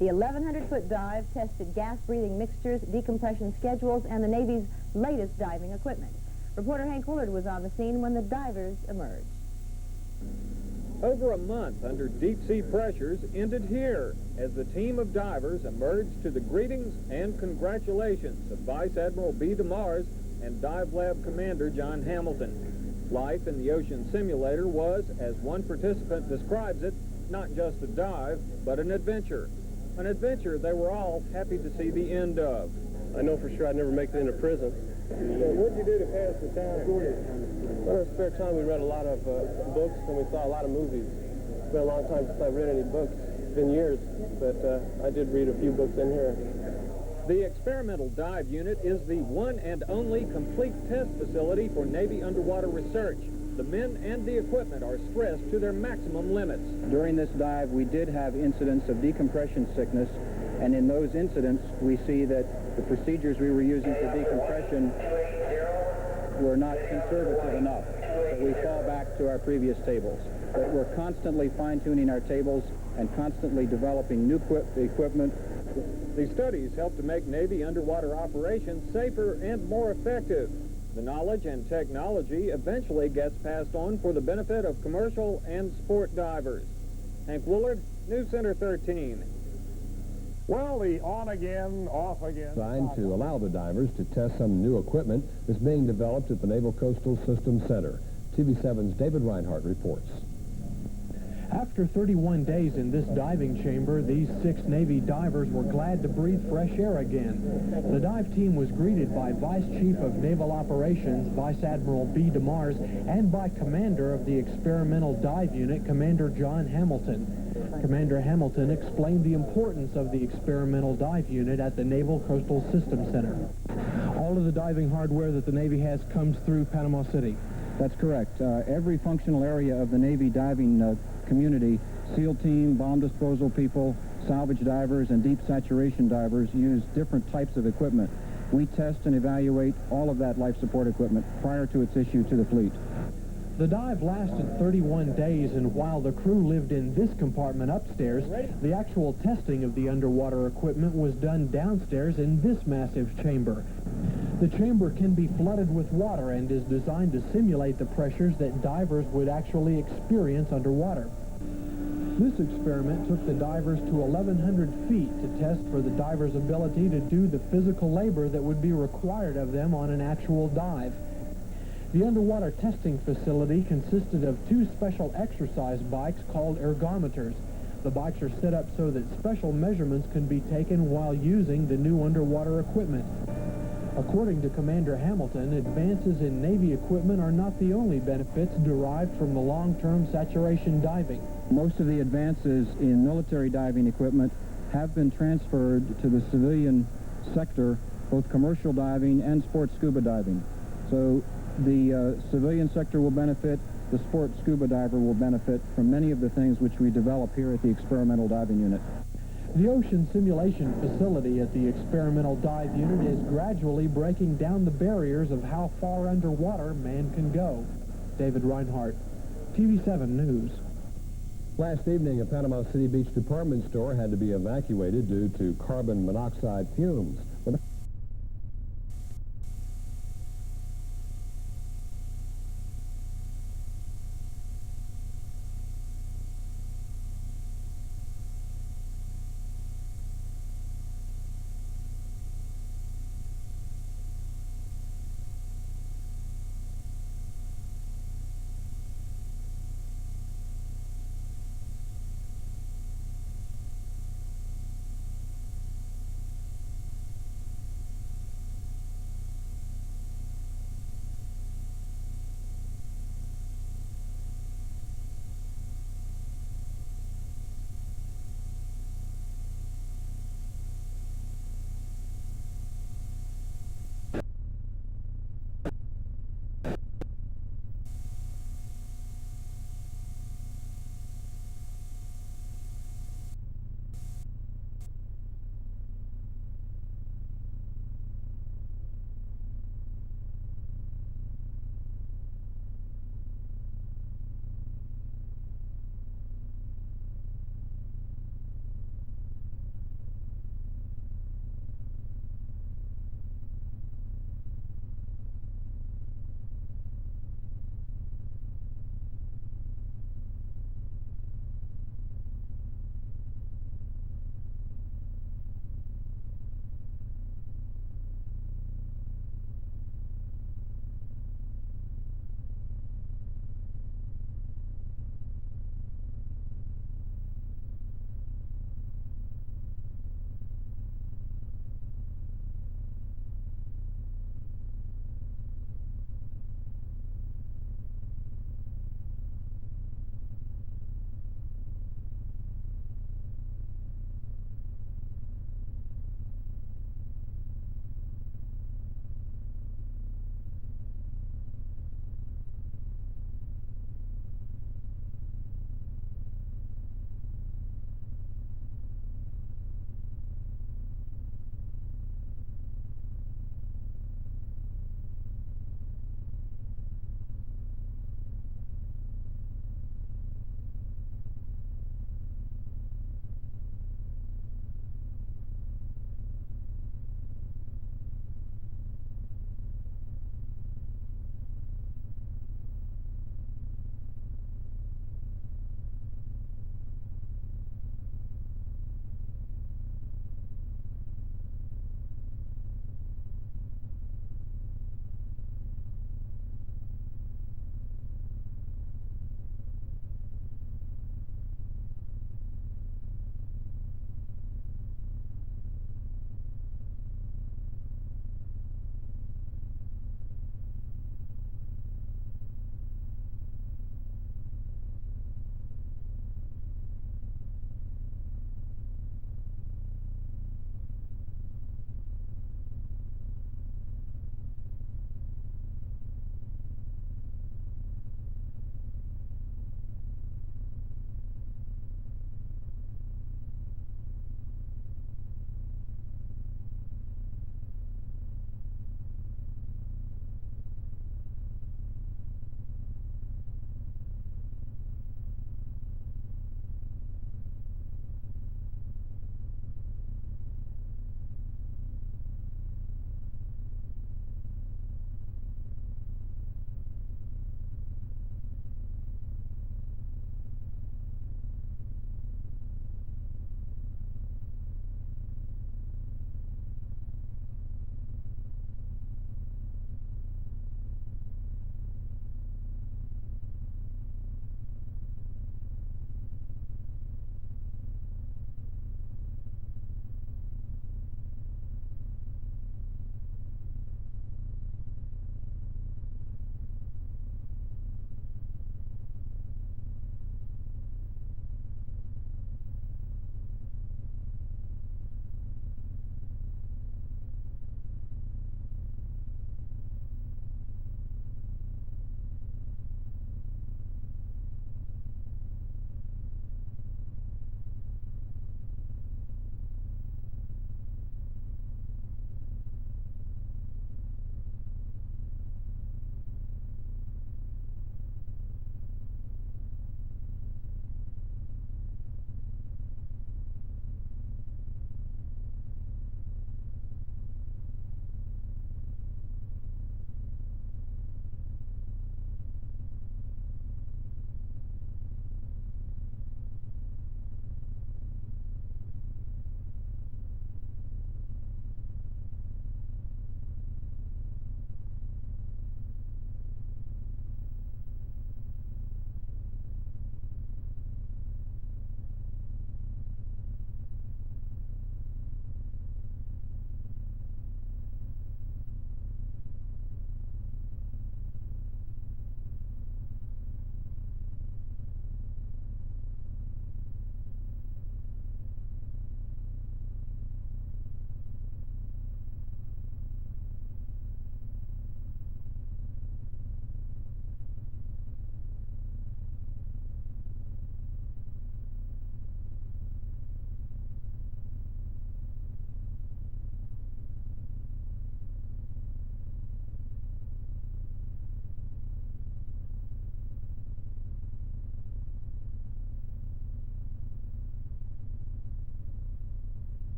The 1,100-foot dive tested gas-breathing mixtures, decompression schedules, and the Navy's latest diving equipment. Reporter Hank Willard was on the scene when the divers emerged. Over a month under deep-sea pressures ended here as the team of divers emerged to the greetings and congratulations of Vice Admiral B. DeMars and Dive Lab Commander John Hamilton. Life in the ocean simulator was, as one participant describes it, not just a dive, but an adventure. An adventure they were all happy to see the end of. I know for sure I'd never make it into prison. What did you do to pass the time? Well, in our spare time, we read a lot of books, and we saw a lot of movies. It's been a long time since I've read any books. It's been years, but I did read a few books in here. The experimental dive unit is the one and only complete test facility for Navy underwater research. The men and the equipment are stressed to their maximum limits. During this dive, we did have incidents of decompression sickness, and in those incidents, we see that the procedures we were using for decompression were not conservative enough. So we fall back to our previous tables. But we're constantly fine-tuning our tables and constantly developing new equipment. The studies help to make Navy underwater operations safer and more effective. The knowledge and technology eventually gets passed on for the benefit of commercial and sport divers. Hank Willard, News Center 13. Well, the on-again, off-again... Designed to allow the divers to test some new equipment is being developed at the Naval Coastal Systems Center. TV7's David Reinhardt reports. After 31 days in this diving chamber, these 6 Navy divers were glad to breathe fresh air again. The dive team was greeted by Vice Chief of Naval Operations, Vice Admiral B. DeMars, and by Commander of the Experimental Dive Unit, Commander John Hamilton. Commander Hamilton explained the importance of the Experimental Dive Unit at the Naval Coastal Systems Center. All of the diving hardware that the Navy has comes through Panama City. That's correct. Every functional area of the Navy diving community, SEAL team, bomb disposal people, salvage divers, and deep saturation divers use different types of equipment. We test and evaluate all of that life support equipment prior to its issue to the fleet. The dive lasted 31 days, and while the crew lived in this compartment upstairs, the actual testing of the underwater equipment was done downstairs in this massive chamber. The chamber can be flooded with water and is designed to simulate the pressures that divers would actually experience underwater. This experiment took the divers to 1,100 feet to test for the divers' ability to do the physical labor that would be required of them on an actual dive. The underwater testing facility consisted of 2 special exercise bikes called ergometers. The bikes are set up so that special measurements can be taken while using the new underwater equipment. According to Commander Hamilton, advances in Navy equipment are not the only benefits derived from the long-term saturation diving. Most of the advances in military diving equipment have been transferred to the civilian sector, both commercial diving and sport scuba diving. So the civilian sector will benefit, the sport scuba diver will benefit from many of the things which we develop here at the Experimental Diving Unit. The ocean simulation facility at the Experimental Dive Unit is gradually breaking down the barriers of how far underwater man can go. David Reinhardt, TV7 News. Last evening, a Panama City Beach department store had to be evacuated due to carbon monoxide fumes.